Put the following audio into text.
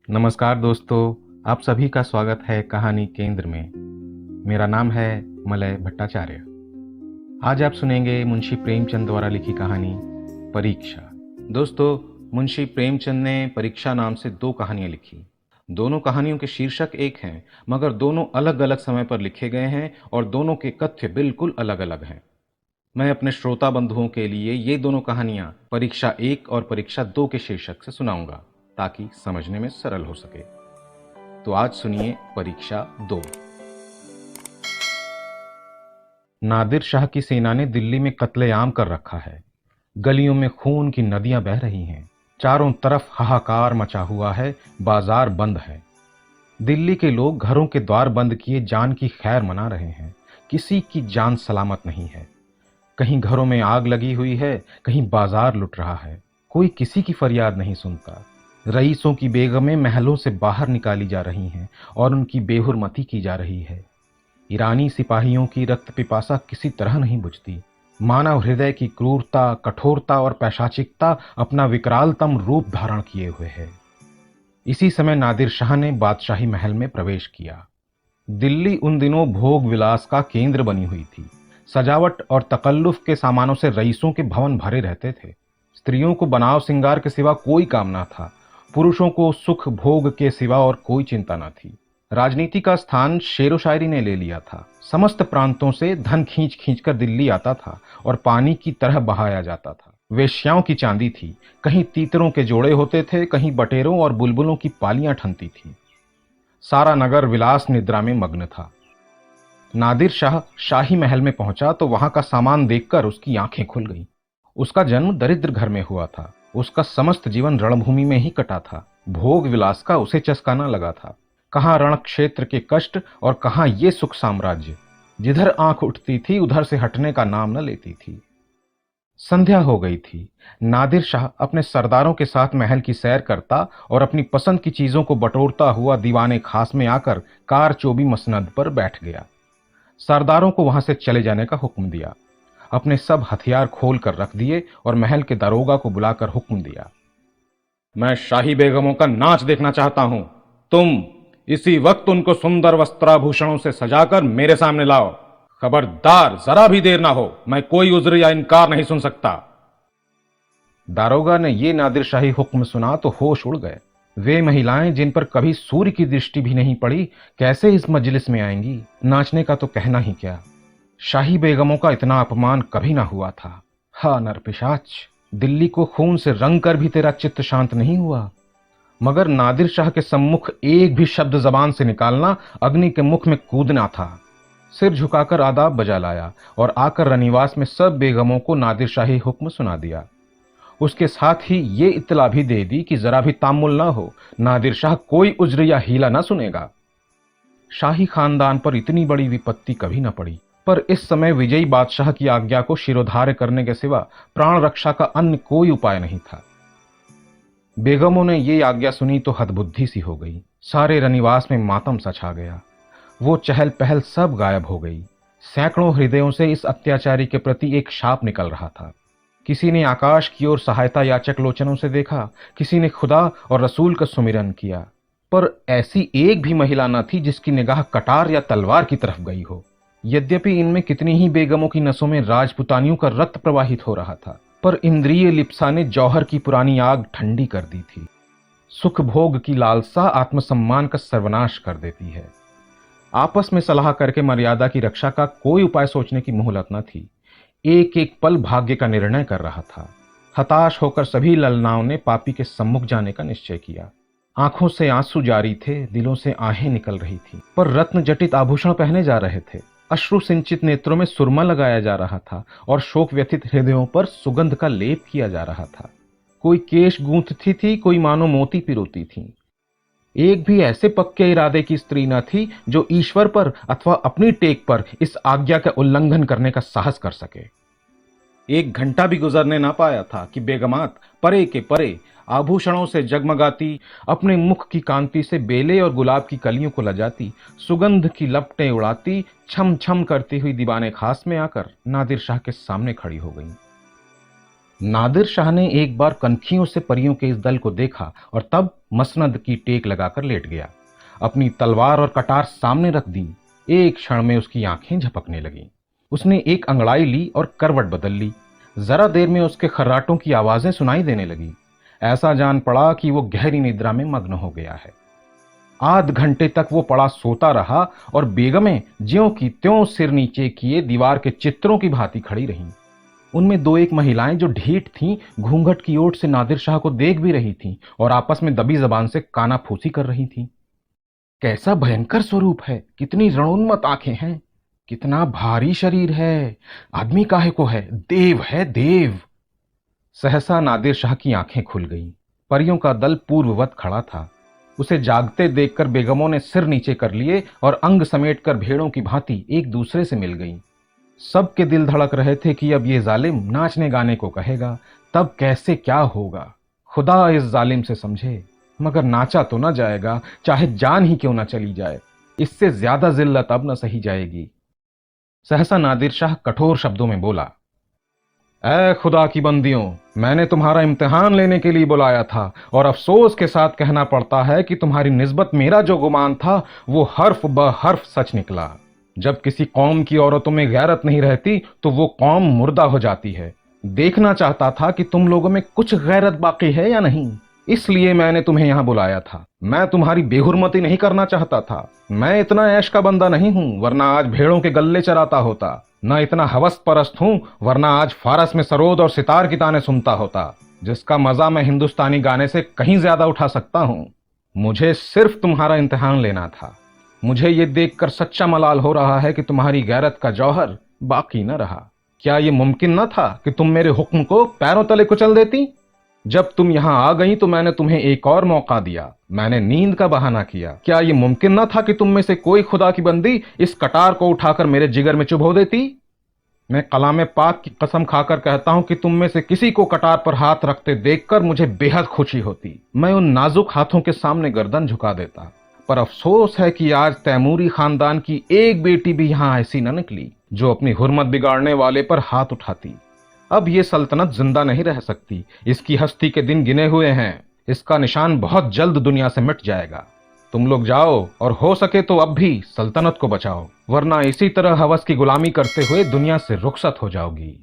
नमस्कार दोस्तों, आप सभी का स्वागत है कहानी केंद्र में। मेरा नाम है मलय भट्टाचार्य। आज आप सुनेंगे मुंशी प्रेमचंद द्वारा लिखी कहानी परीक्षा। दोस्तों, मुंशी प्रेमचंद ने परीक्षा नाम से 2 कहानियां लिखी। दोनों कहानियों के शीर्षक एक हैं, मगर दोनों अलग अलग समय पर लिखे गए हैं और दोनों के कथ्य बिल्कुल अलग अलग हैं। मैं अपने श्रोता बंधुओं के लिए ये दोनों कहानियां परीक्षा 1 और परीक्षा 2 के शीर्षक से सुनाऊंगा, ताकि समझने में सरल हो सके। तो आज सुनिए परीक्षा 2। नादिर शाह की सेना ने दिल्ली में कत्लेआम कर रखा है। गलियों में खून की नदियां बह रही हैं। चारों तरफ हाहाकार मचा हुआ है। बाजार बंद है। दिल्ली के लोग घरों के द्वार बंद किए जान की खैर मना रहे हैं। किसी की जान सलामत नहीं है। कहीं घरों में आग लगी हुई है, कहीं बाजार लुट रहा है। कोई किसी की फरियाद नहीं सुनता। रईसों की बेगमें महलों से बाहर निकाली जा रही हैं और उनकी बेहुरमती की जा रही है। ईरानी सिपाहियों की रक्त पिपासा किसी तरह नहीं बुझती। मानव हृदय की क्रूरता, कठोरता और पैशाचिकता अपना विकरालतम रूप धारण किए हुए है। इसी समय नादिर शाह ने बादशाही महल में प्रवेश किया। दिल्ली उन दिनों भोग विलास का केंद्र बनी हुई थी। सजावट और तकल्लुफ के सामानों से रईसों के भवन भरे रहते थे। स्त्रियों को बनाव सिंगार के सिवा कोई काम ना था। पुरुषों को सुख भोग के सिवा और कोई चिंता न थी। राजनीति का स्थान शेरो शायरी ने ले लिया था। समस्त प्रांतों से धन खींच खींच कर दिल्ली आता था और पानी की तरह बहाया जाता था। वेश्याओं की चांदी थी। कहीं तीतरों के जोड़े होते थे, कहीं बटेरों और बुलबुलों की पालियां ठनती थीं। सारा नगर विलास निद्रा में मग्न था। नादिर शाह शाही महल में पहुंचा तो वहां का सामान देखकर उसकी आंखें खुल गईं। उसका जन्म दरिद्र घर में हुआ था। उसका समस्त जीवन रणभूमि में ही कटा था। भोग विलास का उसे चस्का न लगा था। कहां रण क्षेत्र के कष्ट और कहां ये सुख साम्राज्य। जिधर आंख उठती थी उधर से हटने का नाम न लेती थी। संध्या हो गई थी। नादिर शाह अपने सरदारों के साथ महल की सैर करता और अपनी पसंद की चीजों को बटोरता हुआ दीवाने खास में आकर कार चोबी मसनद पर बैठ गया। सरदारों को वहां से चले जाने का हुक्म दिया। अपने सब हथियार खोल कर रख दिए और महल के दरोगा को बुलाकर हुक्म दिया, मैं शाही बेगमों का नाच देखना चाहता हूं। तुम इसी वक्त उनको सुंदर वस्त्राभूषणों से सजाकर मेरे सामने लाओ। खबरदार, जरा भी देर ना हो। मैं कोई उज्र या इनकार नहीं सुन सकता। दारोगा ने ये नादिर शाही हुक्म सुना तो होश उड़ गए। वे महिलाएं जिन पर कभी सूर्य की दृष्टि भी नहीं पड़ी, कैसे इस मजलिस में आएंगी। नाचने का तो कहना ही क्या। शाही बेगमों का इतना अपमान कभी ना हुआ था। हा नरपिशाच, दिल्ली को खून से रंग कर भी तेरा चित्त शांत नहीं हुआ। मगर नादिर शाह के सम्मुख एक भी शब्द जबान से निकालना अग्नि के मुख में कूदना था। सिर झुकाकर आदाब बजा लाया और आकर रनिवास में सब बेगमों को नादिर शाही हुक्म सुना दिया। उसके साथ ही ये इत्तला भी दे दी कि जरा भी तामुल ना हो, नादिर शाह कोई उज्र या हीला ना सुनेगा। शाही खानदान पर इतनी बड़ी विपत्ति कभी न पड़ी, पर इस समय विजयी बादशाह की आज्ञा को शिरोधार्य करने के सिवा प्राण रक्षा का अन्य कोई उपाय नहीं था। बेगमों ने ये आज्ञा सुनी तो हदबुद्धि सी हो गई। सारे रनिवास में मातम सा छा गया। वो चहल पहल सब गायब हो गई। सैकड़ों हृदयों से इस अत्याचारी के प्रति एक शाप निकल रहा था। किसी ने आकाश की ओर सहायता याचक लोचनों से देखा, किसी ने खुदा और रसूल का सुमिरन किया, पर ऐसी एक भी महिला न थी जिसकी निगाह कटार या तलवार की तरफ गई हो। यद्यपि इनमें कितनी ही बेगमों की नसों में राजपुतानियों का रक्त प्रवाहित हो रहा था, पर इंद्रिय लिप्सा ने जौहर की पुरानी आग ठंडी कर दी थी। सुख भोग की लालसा आत्मसम्मान का सर्वनाश कर देती है। आपस में सलाह करके मर्यादा की रक्षा का कोई उपाय सोचने की मोहलत न थी। एक एक पल भाग्य का निर्णय कर रहा था। हताश होकर सभी ललनाओं ने पापी के सम्मुख जाने का निश्चय किया। आंखों से आंसू जारी थे, दिलों से आहें निकल रही थी, पर रत्न जटित आभूषण पहने जा रहे थे। अश्रु सिंचित नेत्रों में सुरमा लगाया जा रहा था और शोक व्यथित हृदयों पर सुगंध का लेप किया जा रहा था। कोई केश गूंथती थी, कोई मानो मोती पिरोती थी। एक भी ऐसे पक्के इरादे की स्त्री न थी जो ईश्वर पर अथवा अपनी टेक पर इस आज्ञा का उल्लंघन करने का साहस कर सके। 1 घंटा भी गुजरने ना पाया था कि बेगमात परे के परे आभूषणों से जगमगाती, अपने मुख की कांति से बेले और गुलाब की कलियों को लजाती, सुगंध की लपटें उड़ाती, छम छम करती हुई दीवाने खास में आकर नादिर शाह के सामने खड़ी हो गईं। नादिर शाह ने एक बार कनखियों से परियों के इस दल को देखा और तब मसनद की टेक लगाकर लेट गया। अपनी तलवार और कटार सामने रख दी। एक क्षण में उसकी आंखें झपकने लगीं। उसने एक अंगड़ाई ली और करवट बदल ली। जरा देर में उसके खर्राटों की आवाजें सुनाई देने लगी। ऐसा जान पड़ा कि वो गहरी निद्रा में मग्न हो गया है। आध घंटे तक वो पड़ा सोता रहा और बेगमें ज्यों की त्यों सिर नीचे किए दीवार के चित्रों की भांति खड़ी रहीं। उनमें दो एक महिलाएं जो ढीठ थीं, घूंघट की ओट से नादिर शाह को देख भी रही थीं और आपस में दबी जबान से कानाफूसी कर रही थीं। कैसा भयंकर स्वरूप है, कितनी रणोन्मत्त आंखें हैं, कितना भारी शरीर है, आदमी काहे को है, देव है देव। सहसा नादिर शाह की आंखें खुल गईं। परियों का दल पूर्ववत खड़ा था। उसे जागते देखकर बेगमों ने सिर नीचे कर लिए और अंग समेटकर भेड़ों की भांति एक दूसरे से मिल गईं। सबके दिल धड़क रहे थे कि अब ये जालिम नाचने गाने को कहेगा, तब कैसे क्या होगा। खुदा इस जालिम से समझे। मगर नाचा तो ना जाएगा, चाहे जान ही क्यों ना चली जाए। इससे ज्यादा जिल्लत अब न सही जाएगी। सहसा नादिर शाह कठोर शब्दों में बोला, ऐ खुदा की बंदियों, मैंने तुम्हारा इम्तिहान लेने के लिए बुलाया था और अफसोस के साथ कहना पड़ता है कि तुम्हारी निस्बत मेरा जो गुमान था वो हर्फ ब हर्फ सच निकला। जब किसी कौम की औरतों में गैरत नहीं रहती तो वो कौम मुर्दा हो जाती है। देखना चाहता था कि तुम लोगों में कुछ गैरत बाकी है या नहीं, इसलिए मैंने तुम्हें यहां बुलाया था। मैं तुम्हारी बेहुरमती नहीं करना चाहता था। मैं इतना ऐश का बंदा नहीं हूं, वरना आज भेड़ों के गल्ले चराता होता। न इतना हवस परस्त हूं, वरना आज फारस में सरोद और सितार की ताने सुनता होता, जिसका मजा मैं हिंदुस्तानी गाने से कहीं ज्यादा उठा सकता हूं। मुझे सिर्फ तुम्हारा इम्तिहान लेना था। मुझे ये देखकर सच्चा मलाल हो रहा है कि तुम्हारी गैरत का जौहर बाकी न रहा। क्या ये मुमकिन न था कि तुम मेरे हुक्म को पैरों तले कुचल देती? जब तुम यहां आ गई तो मैंने तुम्हें एक और मौका दिया। मैंने नींद का बहाना किया। क्या ये मुमकिन न था कि तुम में से कोई खुदा की बंदी इस कटार को उठाकर मेरे जिगर में चुभो देती? मैं कलाम पाक की कसम खाकर कहता हूं कि तुम में से किसी को कटार पर हाथ रखते देखकर मुझे बेहद खुशी होती। मैं उन नाजुक हाथों के सामने गर्दन झुका देता। पर अफसोस है कि आज तैमूरी खानदान की एक बेटी भी यहां ऐसी न निकली जो अपनी हुर्मत बिगाड़ने वाले पर हाथ उठाती। अब ये सल्तनत जिंदा नहीं रह सकती। इसकी हस्ती के दिन गिने हुए हैं। इसका निशान बहुत जल्द दुनिया से मिट जाएगा। तुम लोग जाओ और हो सके तो अब भी सल्तनत को बचाओ, वरना इसी तरह हवस की गुलामी करते हुए दुनिया से रुखसत हो जाओगी।